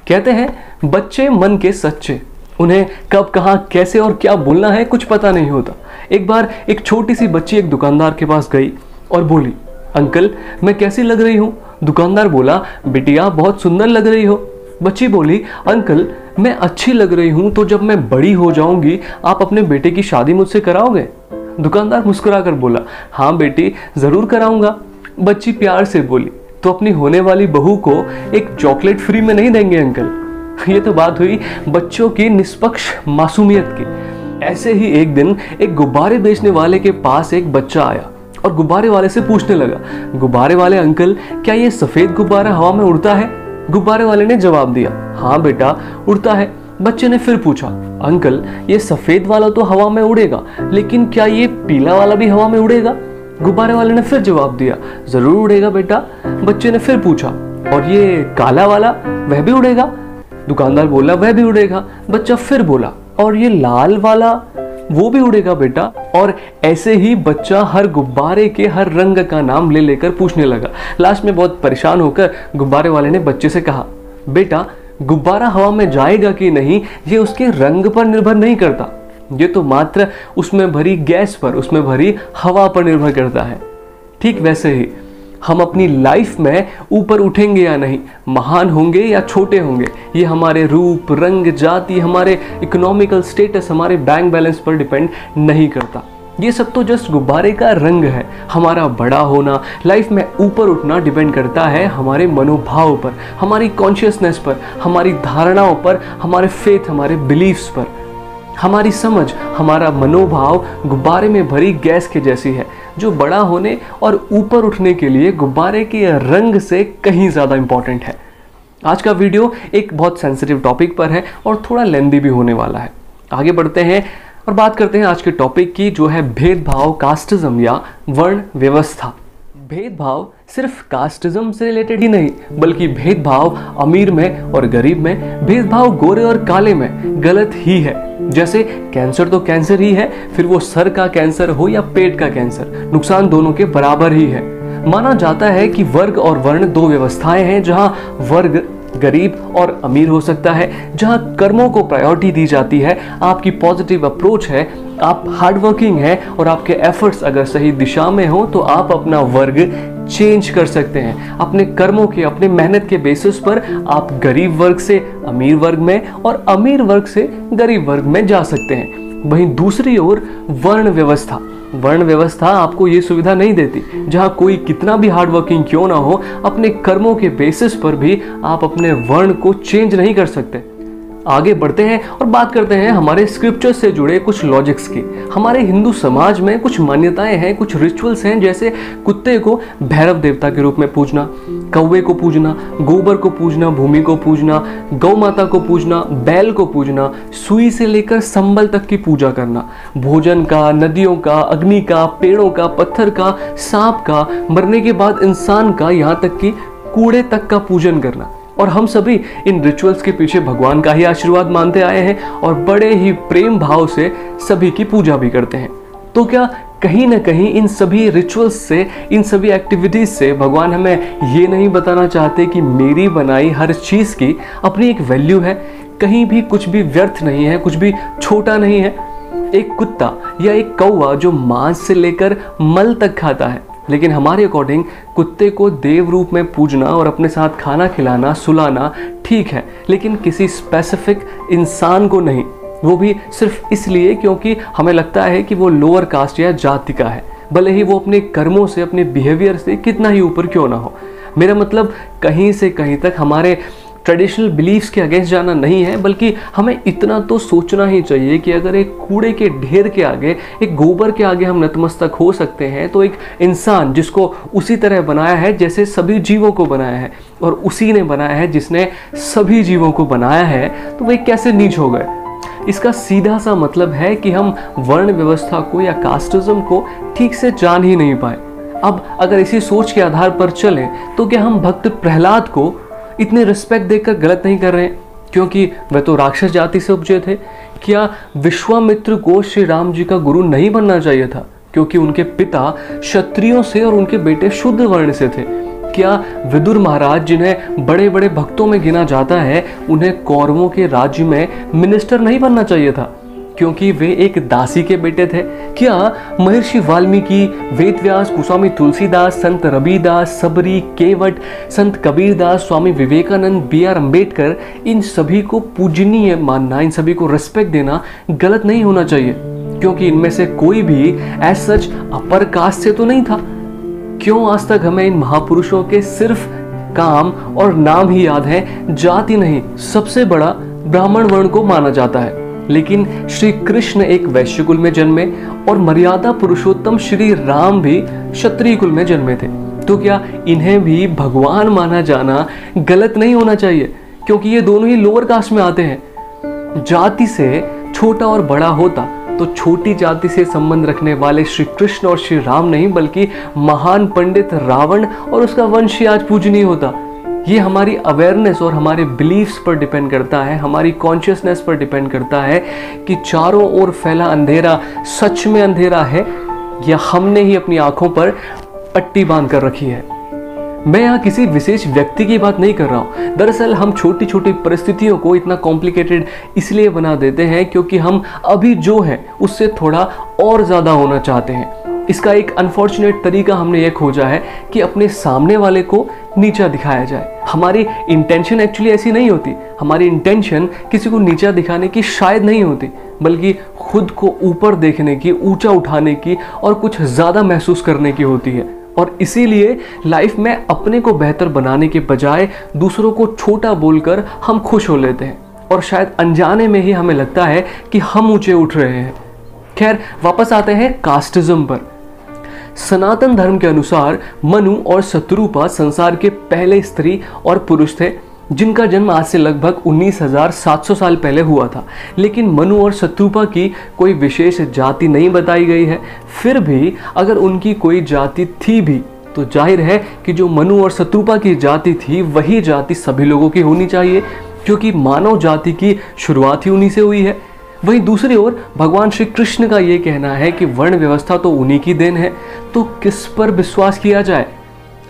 कहते हैं बच्चे मन के सच्चे, उन्हें कब कहाँ कैसे और क्या बोलना है कुछ पता नहीं होता। एक बार एक छोटी सी बच्ची एक दुकानदार के पास गई और बोली, अंकल मैं कैसी लग रही हूँ? दुकानदार बोला, बिटिया बहुत सुंदर लग रही हो। बच्ची बोली, अंकल मैं अच्छी लग रही हूँ तो जब मैं बड़ी हो जाऊंगी आप अपने बेटे की शादी मुझसे कराओगे? दुकानदार मुस्कुराकर बोला, हाँ बेटी जरूर कराऊंगा। बच्ची प्यार से बोली, तो अपनी होने वाली बहू को एक चॉकलेट फ्री में नहीं देंगे अंकल? ये तो बात हुई बच्चों की निष्पक्ष मासूमियत की। ऐसे ही एक दिन एक गुब्बारे बेचने वाले के पास एक बच्चा आया और गुब्बारे वाले से पूछने लगा, गुब्बारे वाले अंकल क्या ये सफेद गुब्बारा हवा में उड़ता है? गुब्बारे वाले ने जवाब दिया, हाँ बेटा उड़ता है। बच्चे ने फिर पूछा, अंकल ये सफेद वाला तो हवा में उड़ेगा, लेकिन क्या ये पीला वाला भी हवा में उड़ेगा? गुब्बारे वाले ने फिर जवाब दिया, जरूर उड़ेगा बेटा। बच्चे ने फिर पूछा, और ये काला वाला वह भी उड़ेगा? दुकानदार बोला, वह भी उड़ेगा। बच्चा फिर बोला, और ये लाल वाला वो भी उड़ेगा बेटा? और ऐसे ही बच्चा हर गुब्बारे के हर रंग का नाम ले लेकर पूछने लगा। लास्ट में बहुत परेशान होकर गुब्बारे वाले ने बच्चे से कहा, बेटा गुब्बारा हवा में जाएगा कि नहीं ये उसके रंग पर निर्भर नहीं करता, ये तो मात्र उसमें भरी गैस पर, उसमें भरी हवा पर निर्भर करता है। ठीक वैसे ही हम अपनी लाइफ में ऊपर उठेंगे या नहीं, महान होंगे या छोटे होंगे, ये हमारे रूप, रंग, जाति, हमारे इकोनॉमिकल स्टेटस, हमारे बैंक बैलेंस पर डिपेंड नहीं करता। ये सब तो जस्ट गुब्बारे का रंग है। हमारा बड़ा होना, लाइफ में ऊपर उठना डिपेंड करता है हमारे मनोभाव पर, हमारी कॉन्शियसनेस पर, हमारी धारणाओं पर, हमारे फेथ, हमारे बिलीफ्स पर। हमारी समझ, हमारा मनोभाव गुब्बारे में भरी गैस के जैसी है, जो बड़ा होने और ऊपर उठने के लिए गुब्बारे के रंग से कहीं ज़्यादा इंपॉर्टेंट है। आज का वीडियो एक बहुत सेंसिटिव टॉपिक पर है और थोड़ा लेंदी भी होने वाला है। आगे बढ़ते हैं और बात करते हैं आज के टॉपिक की, जो है भेदभाव, कास्टिज्म या वर्ण व्यवस्था। भेदभाव सिर्फ कास्टिज्म से रिलेटेड ही नहीं, बल्कि भेदभाव अमीर में और गरीब में, भेदभाव गोरे और काले में गलत ही है। जैसे कैंसर तो कैंसर ही है, फिर वो सर का कैंसर हो या पेट का कैंसर, नुकसान दोनों के बराबर ही है। माना जाता है कि वर्ग और वर्ण दो व्यवस्थाएं हैं, जहां वर्ग गरीब और अमीर हो सकता है, जहां कर्मों को प्रायोरिटी दी जाती है, आपकी पॉजिटिव अप्रोच है, आप हार्ड वर्किंग है और आपके एफर्ट्स अगर सही दिशा में हो तो आप अपना वर्ग चेंज कर सकते हैं। अपने कर्मों के, अपने मेहनत के बेसिस पर आप गरीब वर्ग से अमीर वर्ग में और अमीर वर्ग से गरीब वर्ग में जा सकते हैं। वहीं दूसरी ओर वर्ण व्यवस्था आपको ये सुविधा नहीं देती, जहां कोई कितना भी हार्ड वर्किंग क्यों ना हो, अपने कर्मों के बेसिस पर भी आप अपने वर्ण को चेंज नहीं कर सकते। आगे बढ़ते हैं और बात करते हैं हमारे स्क्रिप्चर से जुड़े कुछ लॉजिक्स की। हमारे हिंदू समाज में कुछ मान्यताएं हैं, कुछ रिचुअल्स हैं, जैसे कुत्ते को भैरव देवता के रूप में पूजना, कौवे को पूजना, गोबर को पूजना, भूमि को पूजना, गौ माता को पूजना, बैल को पूजना, सुई से लेकर संबल तक की पूजा करना, भोजन का, नदियों का, अग्नि का, पेड़ों का, पत्थर का, सांप का, मरने के बाद इंसान का, यहाँ तक कि कूड़े तक का पूजन करना। और हम सभी इन रिचुअल्स के पीछे भगवान का ही आशीर्वाद मानते आए हैं और बड़े ही प्रेम भाव से सभी की पूजा भी करते हैं। तो क्या कहीं ना कहीं इन सभी रिचुअल्स से, इन सभी एक्टिविटीज से भगवान हमें ये नहीं बताना चाहते कि मेरी बनाई हर चीज की अपनी एक वैल्यू है, कहीं भी कुछ भी व्यर्थ नहीं है, कुछ भी छोटा नहीं है? एक कुत्ता या एक कौवा जो मांस से लेकर मल तक खाता है, लेकिन हमारे अकॉर्डिंग कुत्ते को देव रूप में पूजना और अपने साथ खाना खिलाना, सुलाना ठीक है, लेकिन किसी स्पेसिफिक इंसान को नहीं। वो भी सिर्फ इसलिए क्योंकि हमें लगता है कि वो लोअर कास्ट या जाति का है, भले ही वो अपने कर्मों से, अपने बिहेवियर से कितना ही ऊपर क्यों ना हो। मेरा मतलब कहीं से कहीं तक हमारे ट्रेडिशनल बिलीफ्स के अगेंस्ट जाना नहीं है, बल्कि हमें इतना तो सोचना ही चाहिए कि अगर एक कूड़े के ढेर के आगे, एक गोबर के आगे हम नतमस्तक हो सकते हैं, तो एक इंसान जिसको उसी तरह बनाया है जैसे सभी जीवों को बनाया है, और उसी ने बनाया है जिसने सभी जीवों को बनाया है, तो वे कैसे नीच हो गए? इसका सीधा सा मतलब है कि हम वर्ण व्यवस्था को या कास्टिज्म को ठीक से जान ही नहीं पाए। अब अगर इसी सोच के आधार पर चलें तो क्या हम भक्त प्रहलाद को इतने रिस्पेक्ट देकर गलत नहीं कर रहे हैं, क्योंकि वह तो राक्षस जाति से उपजे थे? क्या विश्वामित्र को श्री राम जी का गुरु नहीं बनना चाहिए था, क्योंकि उनके पिता क्षत्रियों से और उनके बेटे शूद्र वर्ण से थे? क्या विदुर महाराज, जिन्हें बड़े बड़े भक्तों में गिना जाता है, उन्हें कौरवों के राज्य में मिनिस्टर नहीं बनना चाहिए था क्योंकि वे एक दासी के बेटे थे? क्या महर्षि वाल्मीकि, वेदव्यास, गोस्वामी तुलसीदास, संत रविदास, सबरी, केवट, संत कबीरदास, स्वामी विवेकानंद, B.R. अम्बेडकर, इन सभी को पूजनीय मानना, इन सभी को रिस्पेक्ट देना गलत नहीं होना चाहिए क्योंकि इनमें से कोई भी एज सच अपर कास्ट से तो नहीं था? क्यों आज तक हमें इन महापुरुषों के सिर्फ काम और नाम ही याद है, जाति नहीं? सबसे बड़ा ब्राह्मण वर्ण को माना जाता है, लेकिन श्री कृष्ण एक वैश्य कुल में जन्मे और मर्यादा पुरुषोत्तम श्री राम भी क्षत्रिय कुल में जन्मे थे। तो क्या इन्हें भी भगवान माना जाना गलत नहीं होना चाहिए क्योंकि ये दोनों ही लोअर कास्ट में आते हैं? जाति से छोटा और बड़ा होता तो छोटी जाति से संबंध रखने वाले श्री कृष्ण और श्री राम नहीं बल्कि महान पंडित रावण और उसका वंश ही आज पूजनीय होता। ये हमारी अवेयरनेस और हमारे बिलीफ्स पर डिपेंड करता है, हमारी कॉन्शियसनेस पर डिपेंड करता है कि चारों ओर फैला अंधेरा सच में अंधेरा है या हमने ही अपनी आंखों पर पट्टी बांध कर रखी है। मैं यहाँ किसी विशेष व्यक्ति की बात नहीं कर रहा हूँ। दरअसल हम छोटी छोटी परिस्थितियों को इतना कॉम्प्लिकेटेड इसलिए बना देते हैं क्योंकि हम अभी जो है उससे थोड़ा और ज़्यादा होना चाहते हैं। इसका एक अनफॉर्चुनेट तरीका हमने ये खोजा है कि अपने सामने वाले को नीचा दिखाया जाए। हमारी इंटेंशन एक्चुअली ऐसी नहीं होती। हमारी इंटेंशन किसी को नीचा दिखाने की शायद नहीं होती, बल्कि खुद को ऊपर देखने की, ऊंचा उठाने की और कुछ ज़्यादा महसूस करने की होती है। और इसीलिए लाइफ में अपने को बेहतर बनाने के बजाय दूसरों को छोटा बोलकर हम खुश हो लेते हैं और शायद अनजाने में ही हमें लगता है कि हम ऊंचे उठ रहे हैं। खैर, वापस आते हैं कास्टिज्म पर। सनातन धर्म के अनुसार मनु और शत्रुपा संसार के पहले स्त्री और पुरुष थे जिनका जन्म आज से लगभग 19,700 साल पहले हुआ था। लेकिन मनु और शत्रुपा की कोई विशेष जाति नहीं बताई गई है। फिर भी अगर उनकी कोई जाति थी भी तो जाहिर है कि जो मनु और शत्रुपा की जाति थी वही जाति सभी लोगों की होनी चाहिए क्योंकि मानव जाति की शुरुआत ही उन्हीं से हुई है। वहीं दूसरी ओर भगवान श्री कृष्ण का ये कहना है कि वर्ण व्यवस्था तो उन्हीं की देन है, तो किस पर विश्वास किया जाए?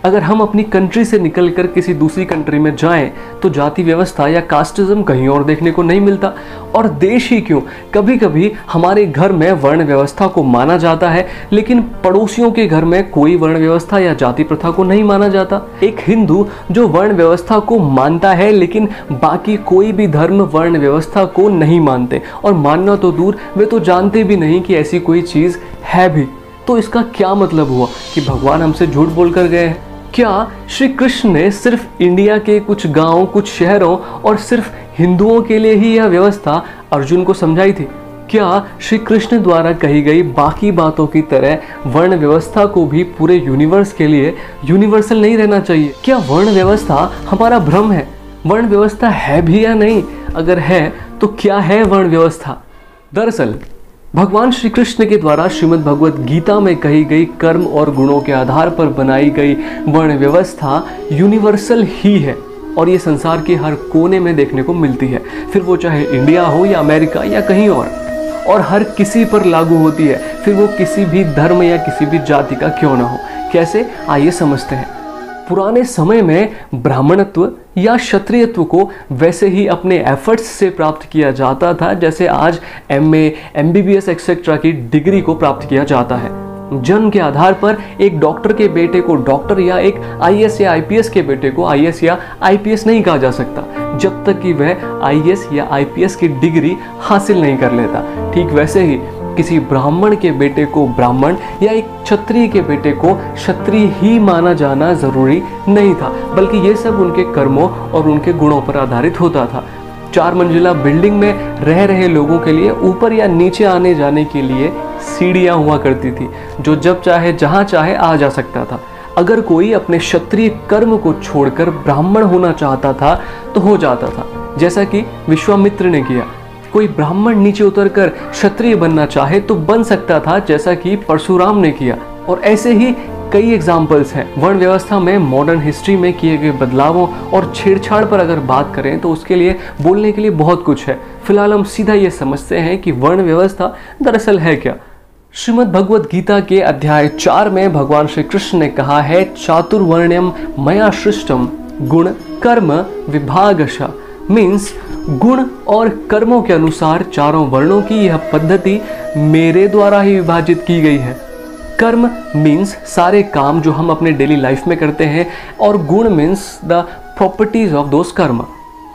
अगर हम अपनी कंट्री से निकलकर किसी दूसरी कंट्री में जाएं तो जाति व्यवस्था या कास्टिज्म कहीं और देखने को नहीं मिलता। और देश ही क्यों, कभी कभी हमारे घर में वर्ण व्यवस्था को माना जाता है लेकिन पड़ोसियों के घर में कोई वर्ण व्यवस्था या जाति प्रथा को नहीं माना जाता। एक हिंदू जो वर्ण व्यवस्था को मानता है लेकिन बाकी कोई भी धर्म वर्ण व्यवस्था को नहीं मानते, और मानना तो दूर, वे तो जानते भी नहीं कि ऐसी कोई चीज़ है भी। तो इसका क्या मतलब हुआ कि भगवान हमसे झूठ बोल कर गए हैं? क्या श्री कृष्ण ने सिर्फ इंडिया के कुछ गांवों, कुछ शहरों और सिर्फ हिंदुओं के लिए ही यह व्यवस्था अर्जुन को समझाई थी? क्या श्री कृष्ण द्वारा कही गई बाकी बातों की तरह वर्ण व्यवस्था को भी पूरे यूनिवर्स के लिए यूनिवर्सल नहीं रहना चाहिए? क्या वर्ण व्यवस्था हमारा भ्रम है? वर्ण व्यवस्था है भी या नहीं? अगर है तो क्या है वर्ण व्यवस्था? दरअसल भगवान श्री कृष्ण के द्वारा श्रीमद् भगवत गीता में कही गई कर्म और गुणों के आधार पर बनाई गई वर्ण व्यवस्था यूनिवर्सल ही है और ये संसार के हर कोने में देखने को मिलती है, फिर वो चाहे इंडिया हो या अमेरिका या कहीं और हर किसी पर लागू होती है, फिर वो किसी भी धर्म या किसी भी जाति का क्यों ना हो। कैसे, आइए समझते हैं। पुराने समय में ब्राह्मणत्व या क्षत्रियत्व को वैसे ही अपने एफर्ट्स से प्राप्त किया जाता था जैसे आज MA, MBBS एक्सेट्रा की डिग्री को प्राप्त किया जाता है। जन्म के आधार पर एक डॉक्टर के बेटे को डॉक्टर या एक IAS या IPS के बेटे को IAS या IPS नहीं कहा जा सकता जब तक कि वह IAS या IPS की डिग्री हासिल नहीं कर लेता। ठीक वैसे ही किसी ब्राह्मण के बेटे को ब्राह्मण या एक क्षत्रिय के बेटे को क्षत्रिय ही माना जाना जरूरी नहीं था, बल्कि ये सब उनके कर्मों और उनके गुणों पर आधारित होता था। 4 मंजिला बिल्डिंग में रह रहे लोगों के लिए ऊपर या नीचे आने जाने के लिए सीढ़ियां हुआ करती थी जो जब चाहे जहां चाहे आ जा सकता था। अगर कोई अपने क्षत्रिय कर्म को छोड़कर ब्राह्मण होना चाहता था तो हो जाता था, जैसा कि विश्वामित्र ने किया। कोई ब्राह्मण नीचे उतरकर क्षत्रिय बनना चाहे तो बन सकता था, जैसा कि परशुराम ने किया। और ऐसे ही कई एग्जाम्पल्स हैं। वर्ण व्यवस्था में मॉडर्न हिस्ट्री में किए गए बदलावों और छेड़छाड़ पर अगर बात करें तो उसके लिए बोलने के लिए बहुत कुछ है। फिलहाल हम सीधा ये समझते हैं कि वर्ण व्यवस्था दरअसल है क्या। श्रीमद् भगवत गीता के अध्याय 4 में भगवान श्री कृष्ण ने कहा है, चातुर्वर्ण्यम मया सृष्टम गुण कर्म विभागशः। मीन्स गुण और कर्मों के अनुसार चारों वर्णों की यह पद्धति मेरे द्वारा ही विभाजित की गई है। कर्म मीन्स सारे काम जो हम अपने डेली लाइफ में करते हैं, और गुण means the properties of those कर्म।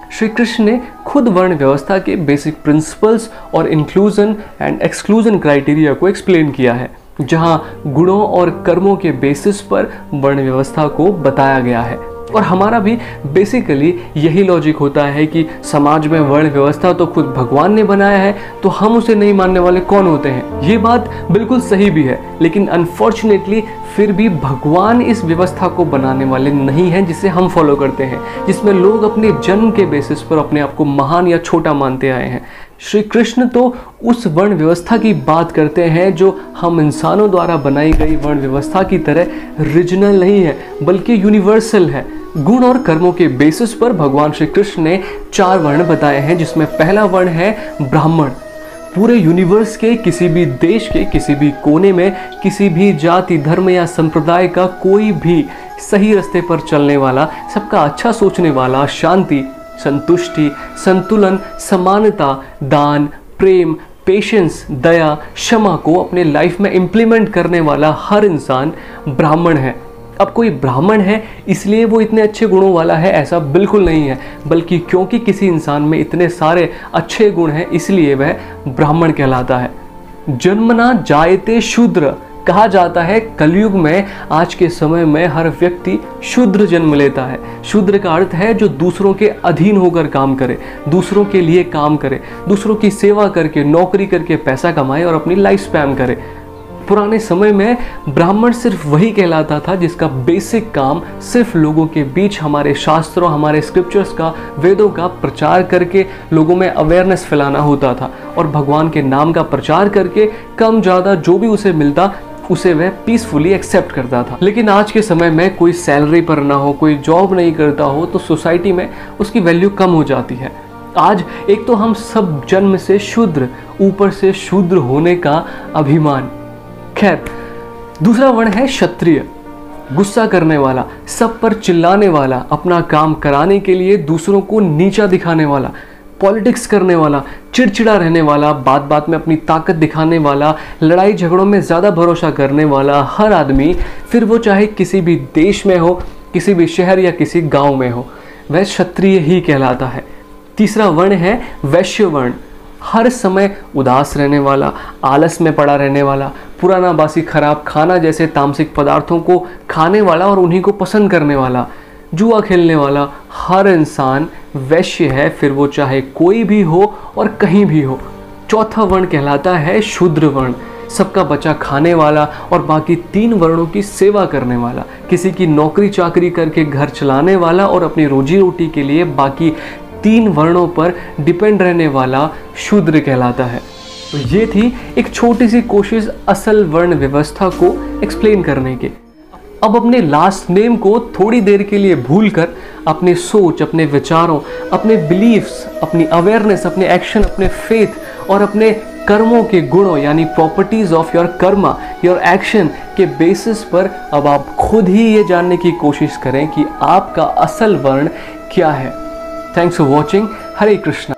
श्री कृष्ण ने खुद वर्ण व्यवस्था के बेसिक प्रिंसिपल्स और इंक्लूजन एंड एक्सक्लूजन क्राइटेरिया को एक्सप्लेन किया है, जहां गुणों और कर्मों के बेसिस पर वर्ण व्यवस्था को बताया गया है। और हमारा भी बेसिकली यही लॉजिक होता है कि समाज में वर्ण व्यवस्था तो खुद भगवान ने बनाया है, तो हम उसे नहीं मानने वाले कौन होते हैं। ये बात बिल्कुल सही भी है, लेकिन अनफॉर्चुनेटली फिर भी भगवान इस व्यवस्था को बनाने वाले नहीं हैं जिसे हम फॉलो करते हैं, जिसमें लोग अपने जन्म के बेसिस पर अपने आप को महान या छोटा मानते आए हैं। श्री कृष्ण तो उस वर्ण व्यवस्था की बात करते हैं जो हम इंसानों द्वारा बनाई गई वर्ण व्यवस्था की तरह रीजनल नहीं है, बल्कि यूनिवर्सल है। गुण और कर्मों के बेसिस पर भगवान श्री कृष्ण ने 4 वर्ण बताए हैं, जिसमें पहला वर्ण है ब्राह्मण। पूरे यूनिवर्स के किसी भी देश के किसी भी कोने में किसी भी जाति धर्म या संप्रदाय का कोई भी सही रास्ते पर चलने वाला, सबका अच्छा सोचने वाला, शांति, संतुष्टि, संतुलन, समानता, दान, प्रेम, पेशेंस, दया, क्षमा को अपने लाइफ में इम्प्लीमेंट करने वाला हर इंसान ब्राह्मण है। अब कोई ब्राह्मण है इसलिए वो इतने अच्छे गुणों वाला है, ऐसा बिल्कुल नहीं है, बल्कि क्योंकि किसी इंसान में इतने सारे अच्छे गुण हैं इसलिए वह ब्राह्मण कहलाता है। जन्मना जायते शूद्र कहा जाता है। कलयुग में आज के समय में हर व्यक्ति शूद्र जन्म लेता है। शूद्र का अर्थ है जो दूसरों के अधीन होकर काम करे, दूसरों के लिए काम करे, दूसरों की सेवा करके, नौकरी करके पैसा कमाए और अपनी लाइफ स्पैन करे। पुराने समय में ब्राह्मण सिर्फ वही कहलाता था जिसका बेसिक काम सिर्फ लोगों के बीच हमारे शास्त्रों, हमारे स्क्रिप्चर्स का, वेदों का प्रचार करके लोगों में अवेयरनेस फैलाना होता था, और भगवान के नाम का प्रचार करके कम ज़्यादा जो भी उसे मिलता उसे वह पीसफुली एक्सेप्ट करता था। लेकिन आज के समय में कोई सैलरी पर ना हो, कोई जॉब नहीं करता हो, तो सोसाइटी में उसकी वैल्यू कम हो जाती है। आज एक तो हम सब जन्म से शूद्र, ऊपर से शूद्र होने का अभिमान। खैर, दूसरा वर्ण है क्षत्रिय। गुस्सा करने वाला, सब पर चिल्लाने वाला, अपना काम कराने के लिए दूसरों को नीचा दिखाने वाला, पॉलिटिक्स करने वाला, चिड़चिड़ा रहने वाला, बात बात में अपनी ताकत दिखाने वाला, लड़ाई झगड़ों में ज़्यादा भरोसा करने वाला हर आदमी, फिर वो चाहे किसी भी देश में हो, किसी भी शहर या किसी गांव में हो, वह क्षत्रिय ही कहलाता है। तीसरा वर्ण है वैश्य वर्ण। हर समय उदास रहने वाला, आलस में पड़ा रहने वाला, पुराना बासी खराब खाना जैसे तामसिक पदार्थों को खाने वाला और उन्हीं को पसंद करने वाला, जुआ खेलने वाला हर इंसान वैश्य है, फिर वो चाहे कोई भी हो और कहीं भी हो। चौथा वर्ण कहलाता है शूद्र वर्ण। सबका बचा खाने वाला और बाकी 3 वर्णों की सेवा करने वाला, किसी की नौकरी चाकरी करके घर चलाने वाला और अपनी रोजी रोटी के लिए बाकी 3 वर्णों पर डिपेंड रहने वाला शूद्र कहलाता है। तो ये थी एक छोटी सी कोशिश असल वर्ण व्यवस्था को एक्सप्लेन करने के। अब अपने लास्ट नेम को थोड़ी देर के लिए भूलकर अपने सोच, अपने विचारों, अपने बिलीफ्स, अपनी अवेयरनेस, अपने एक्शन, अपने फेथ और अपने कर्मों के गुणों यानी properties of your Karma, your action के बेसिस पर अब आप खुद ही ये जानने की कोशिश करें कि आपका असल वर्ण क्या है। Thanks for watching. Hare Krishna.